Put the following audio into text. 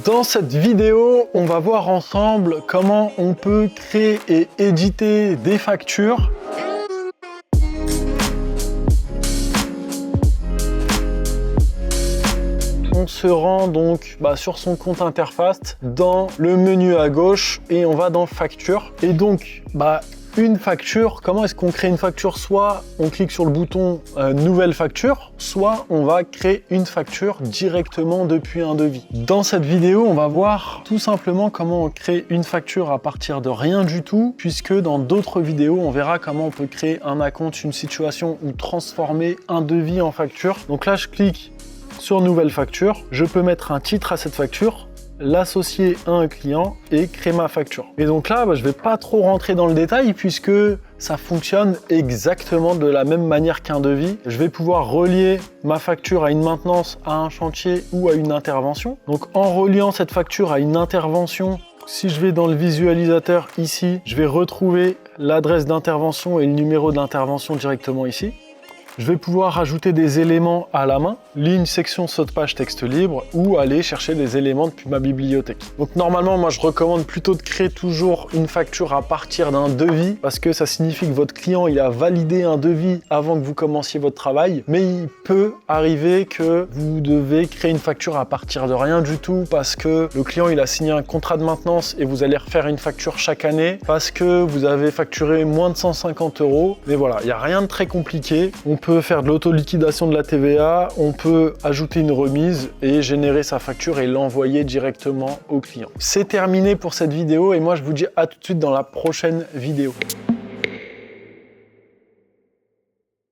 Dans cette vidéo, on va voir ensemble comment on peut créer et éditer des factures. On se rend donc sur son compte interface dans le menu à gauche et on va dans facture. Et donc, une facture, comment est-ce qu'on crée une facture? Soit on clique sur le bouton nouvelle facture, soit on va créer une facture directement depuis un devis. Dans cette vidéo, on va voir tout simplement comment on crée une facture à partir de rien du tout, puisque dans d'autres vidéos, on verra comment on peut créer un acompte, une situation ou transformer un devis en facture. Donc là, je clique sur nouvelle facture, je peux mettre un titre à cette facture, l'associer à un client et créer ma facture. Et donc là, je ne vais pas trop rentrer dans le détail puisque ça fonctionne exactement de la même manière qu'un devis. Je vais pouvoir relier ma facture à une maintenance, à un chantier ou à une intervention. Donc en reliant cette facture à une intervention, si je vais dans le visualisateur ici, je vais retrouver l'adresse d'intervention et le numéro d'intervention directement ici. Je vais pouvoir ajouter des éléments à la main, ligne, section, saut de page, texte libre, ou aller chercher des éléments depuis ma bibliothèque. Donc normalement, moi je recommande plutôt de créer toujours une facture à partir d'un devis, parce que ça signifie que votre client il a validé un devis avant que vous commenciez votre travail, mais il peut arriver que vous devez créer une facture à partir de rien du tout, parce que le client il a signé un contrat de maintenance et vous allez refaire une facture chaque année, parce que vous avez facturé moins de 150 €. Mais voilà, il n'y a rien de très compliqué. On peut faire de l'auto-liquidation de la TVA, on peut ajouter une remise et générer sa facture et l'envoyer directement au client. C'est terminé pour cette vidéo et moi je vous dis à tout de suite dans la prochaine vidéo.